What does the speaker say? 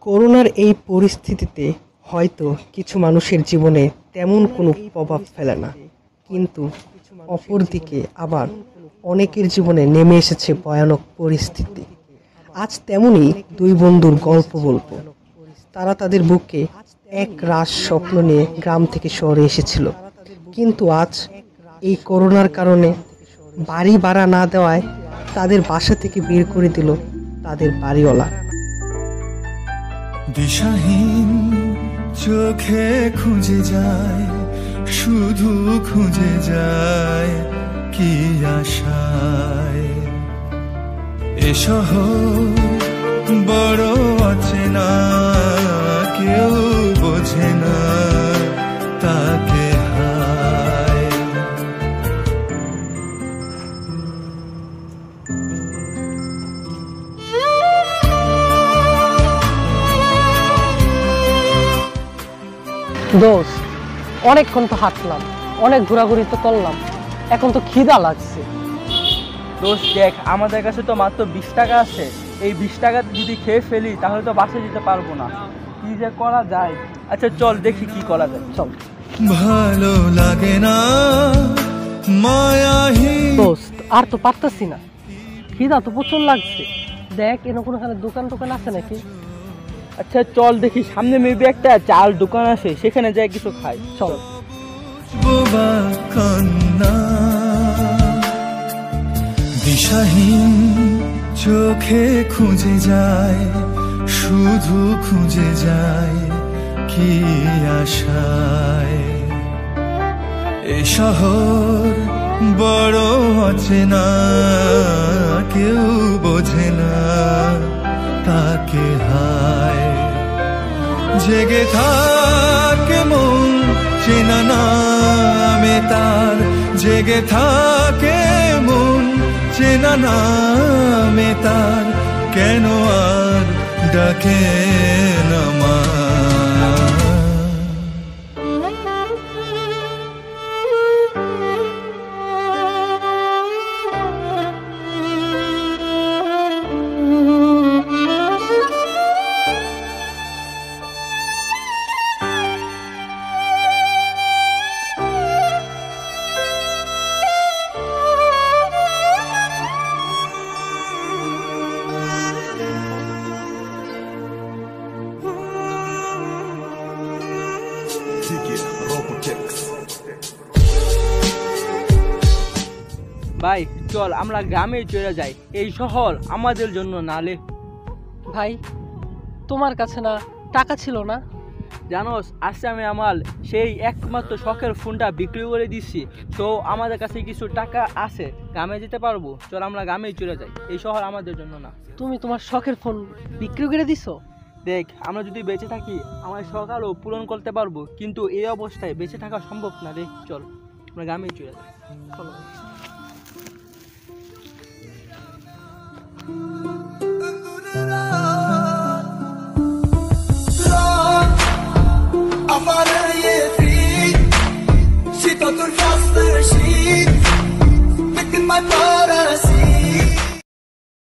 করোনার এই পরিস্থিতিতে হয়তো কিছু মানুষের জীবনে তেমন কোনো প্রভাব ফেলে না, কিন্তু অপরদিকে আবার অনেকের জীবনে নেমে এসেছে ভয়ানক পরিস্থিতি। আজ তেমনই দুই বন্ধুর গল্প বলবো। তারা তাদের বুকে এক রাস স্বপ্ন নিয়ে গ্রাম থেকে শহরে এসেছিল, কিন্তু আজ এই করোনার কারণে বাড়ি ভাড়া না দেওয়ায় তাদের বাসা থেকে বের করে দিল তাদের বাড়িওয়ালা। দিশাহীন চোখে খুঁজে যায়, শুধু খুঁজে যায় কি আশায়। এ শহর বড় অচেনা, কেউ বোঝে না তাকে হায়। দোস্ত, অনেকক্ষণ তো হাঁটলাম, অনেক ঘোরাঘুরি তো করলাম, এখন তো খিদা লাগছে। দোস্ত দেখ, আমাদের কাছে তো মাত্র 20 টাকা আছে। এই 20 টাকা যদি খেয়ে ফেলি তাহলে তো বাসে যেতে পারবো না। কি যে করা যায়? আচ্ছা চল দেখি কি করা যায়, চল। ভালো লাগে না মায়াহীন। দোস্ত আর তো পারতেছি না, খিদা তো প্রচুর লাগছে। দেখ এনে কোনোখানে দোকান আছে নাকি? আচ্ছা চল দেখি, সামনে মেবি একটা চাল দোকান আছে, সেখানে যাই কিছু খাই, চল। বোবা কন্যা দিশাহীন চোখে খুঁজে যায়, শুধু খুঁজে যায় কি আশায়। এ শহর বড় অচেনা, কেউ বোঝে না তাকে হায়। জেগে থাকে মন, চেনা নামে তার, জেগে থাকে মন, চেনা নামে তার, কেন আর ডাকে না মা। ভাই চল আমরা গ্রামে চলে যাই, এই শহর আমাদের জন্য নালে। ভাই তোমার কাছে না টাকা ছিল না? জানোস আজকে আমি আমার সেই একমাত্র শখের ফোনটা বিক্রি করে দিচ্ছি, তো আমাদের কাছে কিছু টাকা আছে, গ্রামে যেতে পারবো। চল আমরা গ্রামেই চলে যাই, এই শহর আমাদের জন্য না। তুমি তোমার শখের ফোন বিক্রি করে দিছো? দেখ, আমরা যদি বেঁচে থাকি আমার শখ আরও পূরণ করতে পারবো, কিন্তু এই অবস্থায় বেঁচে থাকা সম্ভব না রে। চল আমরা গ্রামেই চলে যাই, চলো। She thought the fast sheet, picking my butters.